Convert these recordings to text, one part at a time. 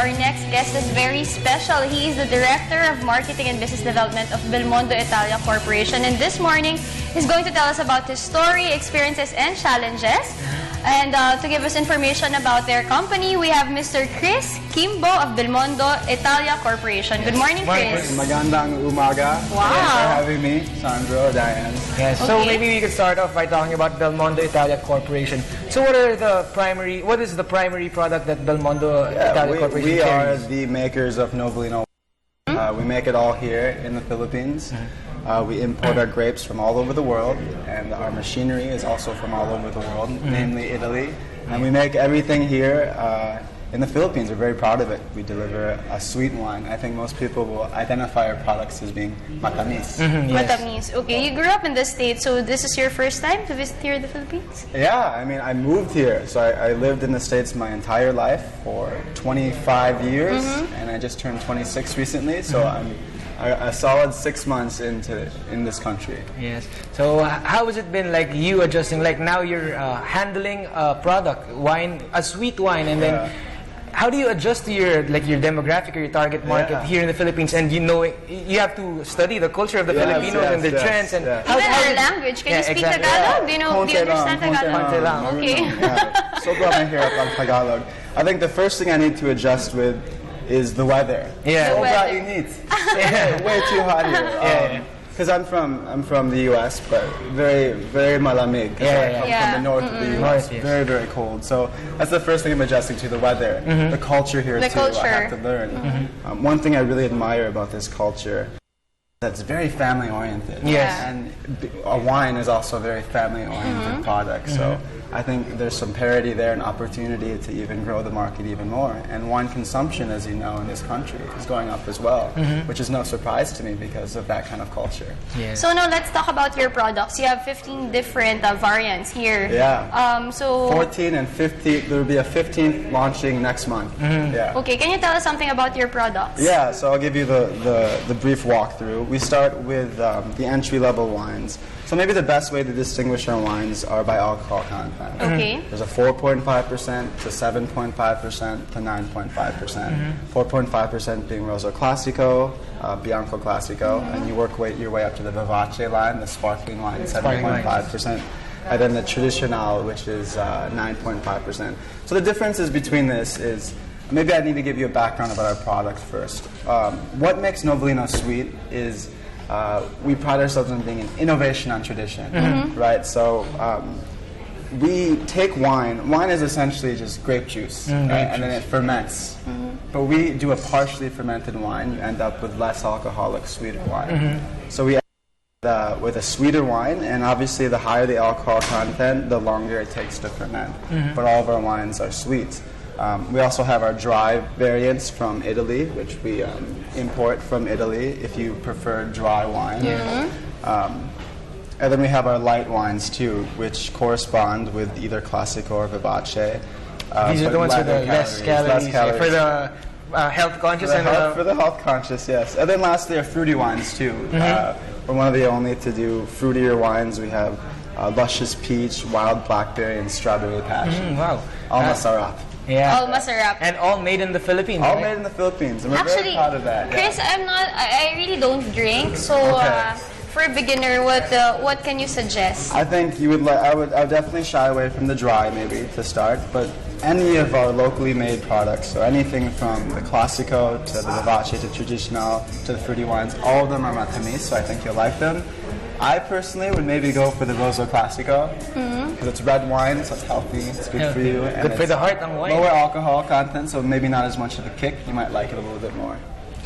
our next guest is very special. He is the Director of Marketing and Business Development of Belmondo Italia Corporation. And this morning, he's going to tell us about his story, experiences, and challenges. And to give us information about their company, we have Mr. Chris Quimbo of Belmondo Italia Corporation. Good morning, Chris. Magandang umaga. Wow. Thanks for having me, Sandro, Diane. Yes. So maybe we could start off by talking about Belmondo Italia Corporation. So what is the primary product that Belmondo Italia Corporation we carries? are the makers of Novellino. We make it all here in the Philippines. We import our grapes from all over the world, and our machinery is also from all over the world, namely Italy. And we make everything here in the Philippines. We're very proud of it. We deliver a sweet wine. I think most people will identify our products as being matamis. Yes. Matamis. Okay, you grew up in the States, so this is your first time to visit here in the Philippines? Yeah, I mean, I moved here. So I lived in the States my entire life for 25 years, and I just turned 26 recently, so I'm a solid 6 months in this country. Yes. So how has it been like you adjusting? Like now you're handling a product, wine, a sweet wine, and then how do you adjust to your demographic or your target market here in the Philippines? And you have to study the culture of the Filipinos and the trends and even our language. Can you speak Tagalog? Do you understand Tagalog? Okay. Sobrang mahirap ang Tagalog. I think the first thing I need to adjust with is the weather. Yeah. Sobrang init. Way too hot here. Because I'm from the U.S., but very, very malamig. I come from the north of the U.S. Very, very cold. So that's the first thing I'm adjusting to, the weather. The culture here too. I have to learn. One thing I really admire about this culture that's very family oriented. Yes. And a wine is also a very family oriented product. So I think there's some parity there and opportunity to even grow the market even more. And wine consumption, as you know, in this country is going up as well, which is no surprise to me because of that kind of culture. Yeah. So now let's talk about your products. You have 15 different variants here. Yeah. So 14 and 15. There will be a 15th launching next month. Yeah. Okay. Can you tell us something about your products? Yeah. So I'll give you the brief walkthrough. We start with the entry-level wines. So maybe the best way to distinguish our wines are by alcohol content. Okay. There's a 4.5% to 7.5% to 9.5%. 4.5% being Rosso Classico, Bianco Classico, and you work your way up to the Vivace line, the sparkling wine, 7.5%. And then the Tradicional, which is 9.5%. So the differences between this is, maybe I need to give you a background about our product first. What makes Novellino sweet is we pride ourselves on being an innovation on tradition, right? So we take wine. Wine is essentially just grape juice, right? And then it ferments. But we do a partially fermented wine. You end up with less alcoholic, sweeter wine. So we with a sweeter wine, and obviously the higher the alcohol content, the longer it takes to ferment. But all of our wines are sweet. We also have our dry variants from Italy, which we import from Italy if you prefer dry wine. And then we have our light wines too, which correspond with either Classico or Vivace. These are the ones with the less calories. For the health conscious for the health conscious, yes. And then lastly, our fruity wines too. We're one of the only to do fruitier wines. We have luscious peach, wild blackberry, and strawberry passion. Wow. All masarap. Yeah. All masarap. And all made in the Philippines. All made in the Philippines, and we're very proud of that. Chris, I really don't drink, so for a beginner, what can you suggest? I think you would. I would definitely shy away from the dry, maybe to start, but any of our locally made products, so anything from the Classico to the Vivace to Tradicional to the fruity wines, all of them are matamis, so I think you'll like them. I personally would maybe go for the Rosso Classico because it's red wine, so it's healthy, it's good for you. And good for the heart and wine. Lower alcohol content, so maybe not as much of a kick. You might like it a little bit more.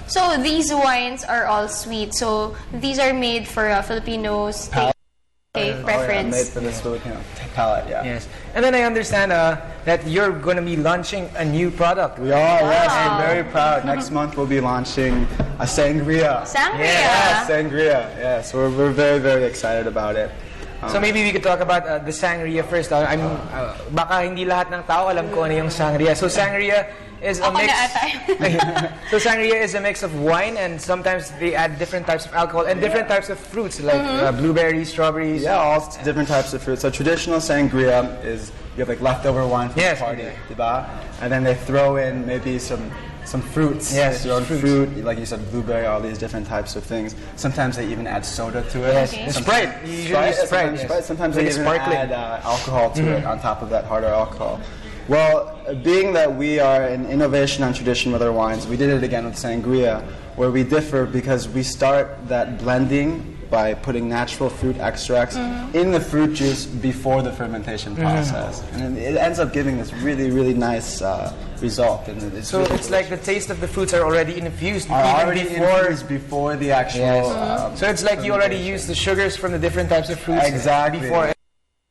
So these wines are all sweet. So these are made for Filipinos' preference. Made for this Filipino palate, Yes. And then I understand that you're going to be launching a new product. We are, yes. I'm very proud. Next month we'll be launching a sangria. Sangria? Yeah, sangria. Yeah, so we're very, very excited about it. So maybe we could talk about the sangria first. Baka hindi lahat ng tao alam ko ano yung sangria. So sangria is a mix. So sangria is a mix of wine, and sometimes they add different types of alcohol and different types of fruits like blueberries, strawberries. Yeah, all different types of fruits. So traditional sangria is you have like leftover wine from the party, diba? And then they throw in maybe some some fruits. Yes, your own fruit, like you said, blueberry, all these different types of things. Sometimes they even add soda to it. Yes. Okay. Sprite. You usually use Sprite. Yes. Sometimes Like they even sparkling. add alcohol to it on top of that harder alcohol. Well, being that we are an innovation on tradition with our wines, we did it again with sangria, where we differ because we start that blending by putting natural fruit extracts in the fruit juice before the fermentation process. And it ends up giving this really, really nice result. And So really it's like the taste of the fruits are already infused before the actual... so it's like you already use the sugars from the different types of fruits Exactly. before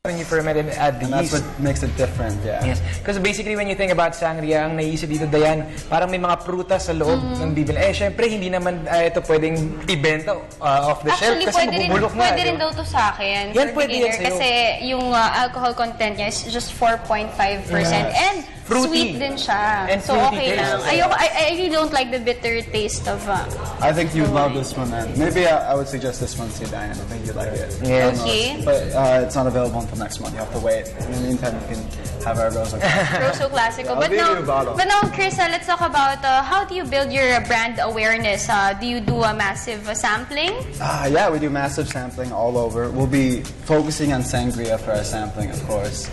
when you ferment and add the And that's yeast. what makes it different, yeah. Yes. Because basically when you think about sangria, ang naisip dito, Dayan, parang may mga prutas sa loob ng bibili. Syempre, hindi naman ito pwedeng ibenta off the shelf Actually, kasi mabubulok na. pwede rin daw to sa akin. Yan, for pwede beginner, yan sa'yo. kasi yung alcohol content niya is just 4.5%. And Fruity. sweet din siya. And so fruity okay lang. taste. I really don't like the bitter taste of... I think you'd love this one, then. Maybe I would suggest this one to you, Diane. I think you'd like it. Yes. Okay. But it's not available until next month. You have to wait. In the meantime, you can have our Rosa. Rosso Classico. I'll give you a bottle. But now, Chris, let's talk about how do you build your brand awareness? Do you do a massive sampling? Yeah, we do massive sampling all over. We'll be focusing on sangria for our sampling, of course.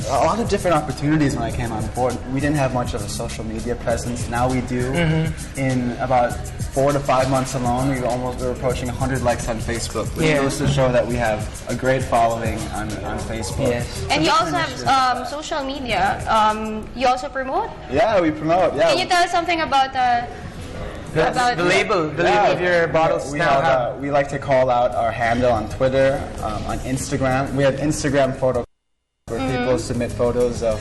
A lot of different opportunities when I came on board. We didn't have much of a social media presence. Now we do. In about 4 to 5 months alone, we're approaching 100 likes on Facebook, which goes to show that we have a great following on Facebook. Yes. And you also have social media. You also promote? Yeah, we promote. Yeah. Can you tell us something about The label of your bottles we now. have, we like to call out our handle on Twitter, on Instagram. We have Instagram photo where people submit photos of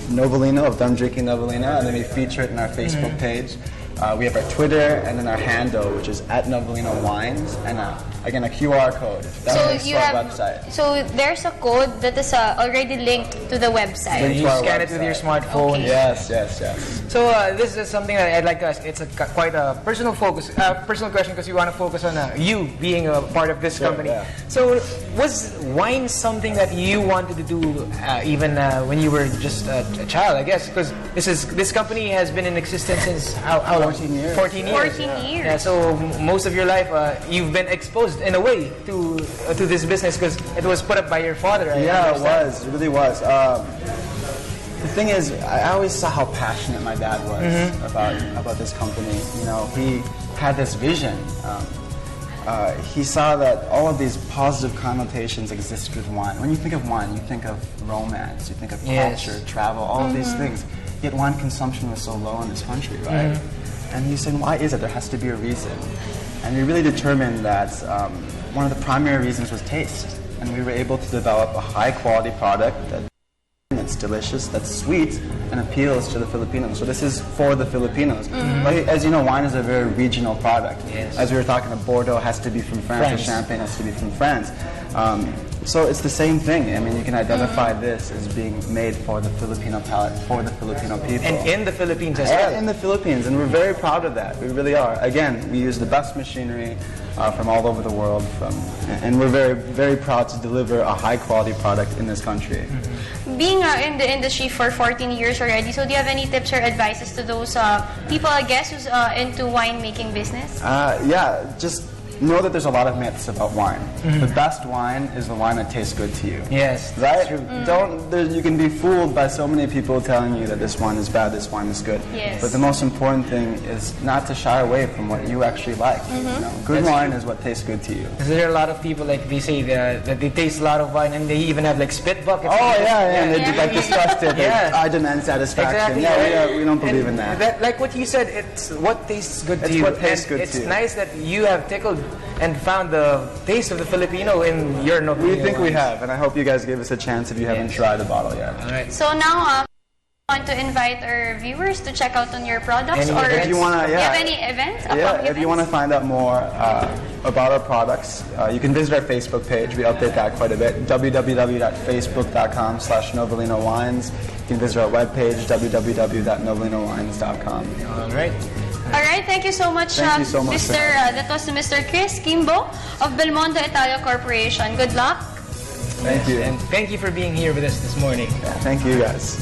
Novellino, of them drinking Novellino, and then we feature it in our Facebook page. We have our Twitter and then our handle, which is @Novellino Wines, and again a QR code. That links to our website. So there's a code that is already linked to the website. So you to our scan it with your website. smartphone. Okay. Yes. So this is something that I'd like to ask. It's quite a personal question because we want to focus on you being a part of this company. yeah. So was wine something that you wanted to do even when you were just a child? I guess because this company has been in existence since how long? 14 years. 14 years. 14 years. Yeah. So most of your life you've been exposed in a way to this business because it was put up by your father. Yeah, it was. It really was. The thing is, I always saw how passionate my dad was about this company. You know, he had this vision. He saw that all of these positive connotations existed with wine. When you think of wine, you think of romance, you think of culture, travel, all of these things. Yet wine consumption was so low in this country, right? And he said, why is it? There has to be a reason. And we really determined that one of the primary reasons was taste. And we were able to develop a high-quality product that's delicious, that's sweet, and appeals to the Filipinos. So this is for the Filipinos. Like, as you know, wine is a very regional product. Yes. As we were talking, Bordeaux has to be from France, or Champagne has to be from France. So it's the same thing. I mean, you can identify this as being made for the Filipino palate, for the Filipino people. And in the Philippines as well. And in the Philippines, and we're very proud of that. We really are. Again, we use the best machinery from all over the world, and we're very, very proud to deliver a high-quality product in this country. Being in the industry for 14 years already, so do you have any tips or advices to those people, I guess, who's into winemaking business? Yeah, just know that there's a lot of myths about wine. The best wine is the wine that tastes good to you. Yes, Right? You can be fooled by so many people telling you that this wine is bad, this wine is good. Yes. But the most important thing is not to shy away from what you actually like. You know? Good wine is what tastes good to you. Because there are a lot of people like they say that they taste a lot of wine and they even have like spit buckets. Oh yeah, and they're like disgusted. Yeah. I demand satisfaction. Exactly. Yeah, we don't believe in that. Like what you said, it's what tastes good to It's you. what tastes And good it's to you. nice that you have tickled and found the taste of the Filipino in your Novellino. We think we wines. have, and I hope you guys give us a chance if you haven't tried a bottle yet. All right. So now, I want to invite our viewers to check out on your products, Any or events? If you wanna, do you have any events? Yeah, upcoming if you want to events? find out more about our products, you can visit our Facebook page. We update that quite a bit. www.facebook.com/Novellino Wines. You can visit our webpage, www.novellinowines.com. All right. All right, thank you so much, Thank you so much Mr. for having That was Mr. Chris Quimbo of Belmondo Italia Corporation. Good luck. Thank you. And thank you for being here with us this morning. Yeah, thank you guys.